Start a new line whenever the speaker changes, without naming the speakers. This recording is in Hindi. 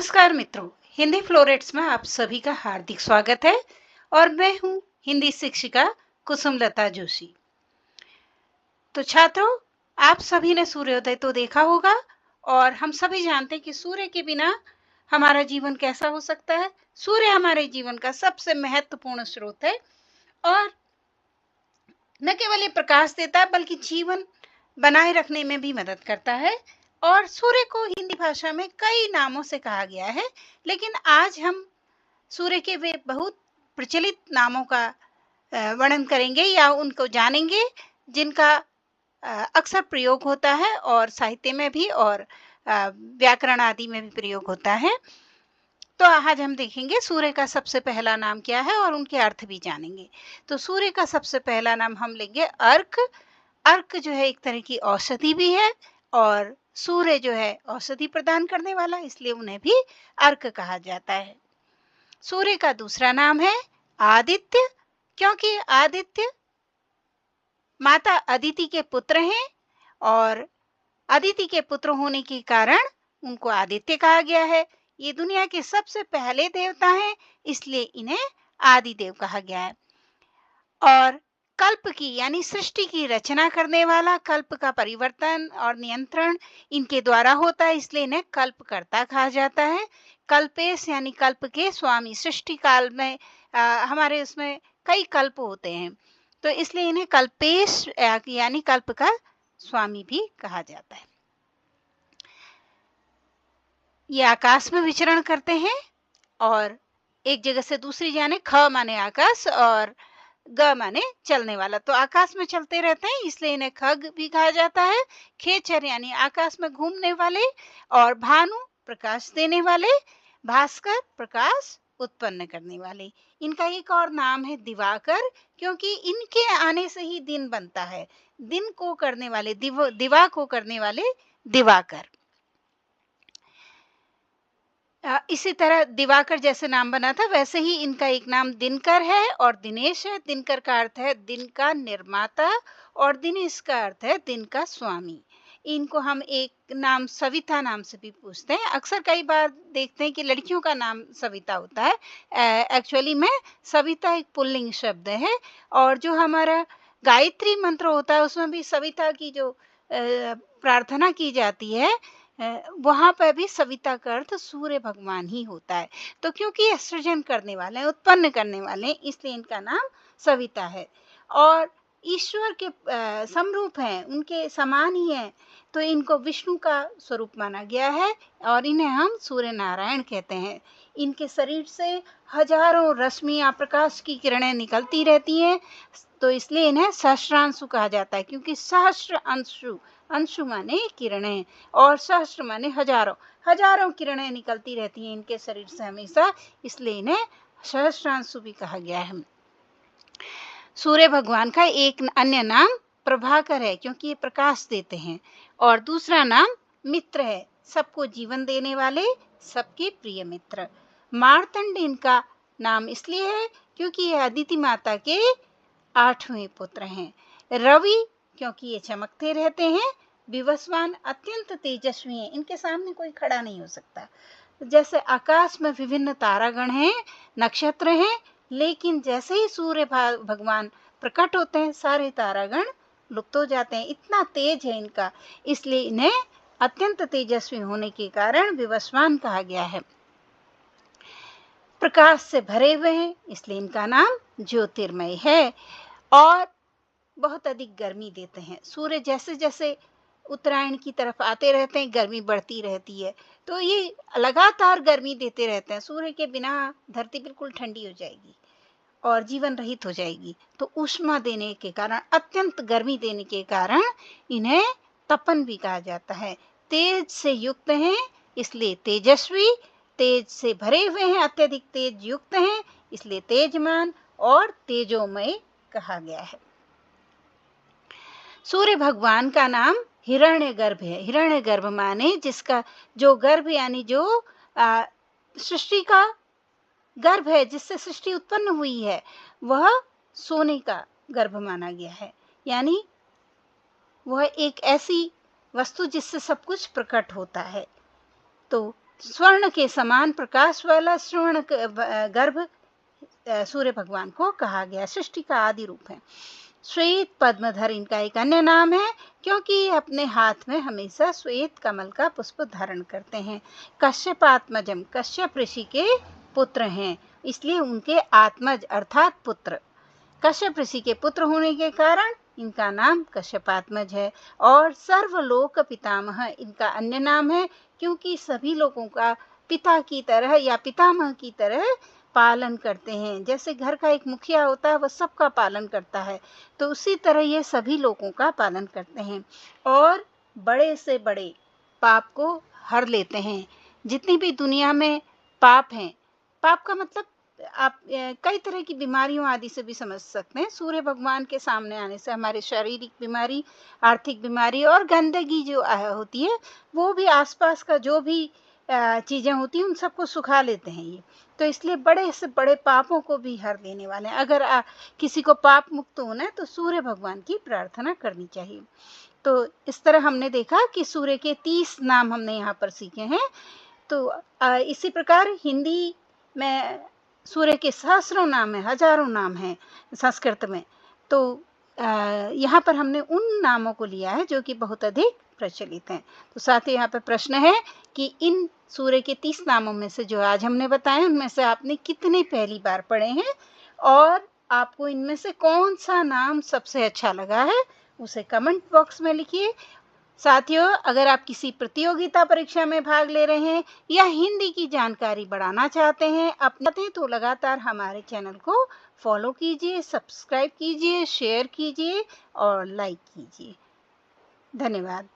नमस्कार मित्रों, हिंदी फ्लोरेट्स में आप सभी का हार्दिक स्वागत है और मैं हूं हिंदी शिक्षिका कुसुमलता जोशी। तो छात्रों, आप सभी ने सूर्योदय तो देखा होगा और हम सभी जानते हैं कि सूर्य के बिना हमारा जीवन कैसा हो सकता है। सूर्य हमारे जीवन का सबसे महत्वपूर्ण स्रोत है और न केवल ये प्रकाश देता है बल्कि जीवन बनाए रखने में भी मदद करता है। और सूर्य को हिंदी भाषा में कई नामों से कहा गया है, लेकिन आज हम सूर्य के वे बहुत प्रचलित नामों का वर्णन करेंगे या उनको जानेंगे जिनका अक्सर प्रयोग होता है और साहित्य में भी और व्याकरण आदि में भी प्रयोग होता है। तो आज हम देखेंगे सूर्य का सबसे पहला नाम क्या है और उनके अर्थ भी जानेंगे। तो सूर्य का सबसे पहला नाम हम लेंगे अर्क। अर्क जो है एक तरह की औषधि भी है और सूर्य जो है औषधि प्रदान करने वाला, इसलिए उन्हें भी अर्क कहा जाता है। सूर्य का दूसरा नाम है आदित्य, क्योंकि आदित्य माता अदिति के पुत्र हैं और अदिति के पुत्र होने के कारण उनको आदित्य कहा गया है। ये दुनिया के सबसे पहले देवता हैं, इसलिए इन्हें आदिदेव कहा गया है। और कल्प की यानी सृष्टि की रचना करने वाला, कल्प का परिवर्तन और नियंत्रण इनके द्वारा होता है, इसलिए इन्हें कल्पकर्ता कहा जाता है। कल्पेश यानी कल्प के स्वामी। सृष्टि काल में हमारे उसमें कई कल्प होते हैं, तो इसलिए इन्हें कल्पेश यानी कल्प का स्वामी भी कहा जाता है। ये आकाश में विचरण करते हैं और एक जगह से दूसरी जाने। ख माने आकाश और ग माने चलने वाला, तो आकाश में चलते रहते हैं, इसलिए इन्हें खग भी कहा जाता है। खेचर यानी आकाश में घूमने वाले और भानु प्रकाश देने वाले, भास्कर प्रकाश उत्पन्न करने वाले। इनका एक और नाम है दिवाकर, क्योंकि इनके आने से ही दिन बनता है। दिन को करने वाले, दिवा को करने वाले दिवाकर। इसी तरह दिवाकर जैसे नाम बना था वैसे ही इनका एक नाम दिनकर है और दिनेश है। दिनकर का अर्थ है दिन का निर्माता और दिनेश का अर्थ है दिन का स्वामी। इनको हम एक नाम सविता नाम से भी पूछते हैं। अक्सर कई बार देखते हैं कि लड़कियों का नाम सविता होता है। एक्चुअली में सविता एक पुल्लिंग शब्द है और जो हमारा गायत्री मंत्र होता है उसमें भी सविता की जो प्रार्थना की जाती है वहां पर भी सविता का अर्थ सूर्य भगवान ही होता है। तो क्योंकि ये सृजन करने वाले हैं, उत्पन्न करने वाले हैं, इसलिए इनका नाम सविता है। और ईश्वर के समरूप हैं, उनके समान ही हैं, तो इनको विष्णु का स्वरूप माना गया है और इन्हें हम सूर्य नारायण कहते हैं। इनके शरीर से हजारों रश्मियां प्रकाश की किरणें निकलती रहती हैं, तो इसलिए इन्हें सहस्त्रांशु कहा जाता है, क्योंकि सहस्त्र अंशु, अंशु माने किरणें और सहस्त्र माने हजारों, हजारों किरणें निकलती रहती हैं इनके शरीर से हमेशा, इसलिए इन्हें सहस्त्रांशु भी कहा गया है। सूर्य भगवान का एक अन्य नाम प्रभाकर है, क्योंकि ये प्रकाश देते हैं, और दूसरा नाम मित्र है, सबको जीवन देने वाले, सबके प्रिय मित्र। मार्तंड इनका नाम इसलिए है क्योंकि ये अदिति माता के 8वें पुत्र हैं। रवि क्योंकि ये चमकते रहते हैं। विवस्वान अत्यंत तेजस्वी हैं, इनके सामने कोई खड़ा नहीं हो सकता। जैसे आकाश में विभिन्न तारागण हैं, नक्षत्र हैं, लेकिन जैसे ही सूर्य भगवान प्रकट होते हैं सारे तारागण लुप्त हो जाते हैं, इतना तेज है इनका, इसलिए इन्हें अत्यंत तेजस्वी होने के कारण विवस्वान कहा गया है। प्रकाश से भरे हुए हैं, इसलिए इनका नाम ज्योतिर्मय है और बहुत अधिक गर्मी देते हैं। सूर्य जैसे जैसे उत्तरायण की तरफ आते रहते हैं गर्मी बढ़ती रहती है, तो ये लगातार गर्मी देते रहते हैं। सूर्य के बिना धरती बिल्कुल ठंडी हो जाएगी और जीवन रहित हो जाएगी। तो ऊष्मा देने के कारण, अत्यंत गर्मी देने के कारण इन्हें तपन भी कहा जाता है। तेज से युक्त हैं इसलिए तेजस्वी, तेज से भरे हुए हैं, अत्यधिक तेज युक्त हैं इसलिए तेजमान और तेजोमय कहा गया है। सूर्य भगवान का नाम हिरण्यगर्भ है। हिरण्यगर्भ माने जिसका जो गर्भ यानी जो सृष्टि का गर्भ है, जिससे सृष्टि उत्पन्न हुई है, वह सोने का गर्भ माना गया है। यानी वह एक ऐसी वस्तु जिससे सब कुछ प्रकट होता है। तो स्वर्ण के समान प्रकाश वाला श्रवण गर्भ सूर्य भगवान को कहा गया, सृष्टि का आदि रूप है। श्वेत पद्मधर इनका एक अन्य नाम है, क्योंकि ये अपने हाथ में हमेशा श्वेत कमल का पुष्प धारण करते हैं। कश्यपात्मजम, कश्यप ऋषि के पुत्र हैं, इसलिए उनके आत्मज अर्थात पुत्र, कश्यप ऋषि के पुत्र होने के कारण इनका नाम कश्यपात्मज है। और सर्वलोक पितामह इनका अन्य नाम है, क्योंकि सभी लोगों का पिता की तरह या पितामह की तरह पालन करते हैं। जैसे घर का एक मुखिया होता है, वह सबका पालन करता है, तो उसी तरह ये सभी लोगों का पालन करते हैं और बड़े से बड़े पाप को हर लेते हैं। जितनी भी दुनिया में पाप हैं, पाप का मतलब आप कई तरह की बीमारियों आदि से भी समझ सकते हैं। सूर्य भगवान के सामने आने से हमारे शारीरिक बीमारी, आर्थिक बीमारी और गंदगी जो होती है, वो भी आसपास का जो भी चीज़ें होती हैं, उन सबको सुखा लेते हैं ये। तो इसलिए बड़े से बड़े पापों को भी हर देने वाले हैं। अगर किसी को पाप मुक्त होना है तो सूर्य भगवान की प्रार्थना करनी चाहिए। तो इस तरह हमने देखा कि सूर्य के 30 नाम हमने यहाँ पर सीखे हैं। तो इसी प्रकार हिंदी में सूर्य के सहस्रों नाम हैं, हजारों नाम हैं संस्कृत में। तो यहाँ पर हमने उन नामों को लिया है जो कि बहुत अधिक प्रचलित हैं। तो साथ ही यहाँ पर प्रश्न है कि इन सूर्य के 30 नामों में से जो आज हमने बताए, उनमें से आपने कितने पहली बार पढ़े हैं और आपको इनमें से कौन सा नाम सबसे अच्छा लगा है, उसे कमेंट बॉक्स में लिखिए। साथियों, अगर आप किसी प्रतियोगिता परीक्षा में भाग ले रहे हैं या हिंदी की जानकारी बढ़ाना चाहते हैं अपने, तो लगातार हमारे चैनल को फॉलो कीजिए, सब्सक्राइब कीजिए, शेयर कीजिए और लाइक कीजिए। धन्यवाद।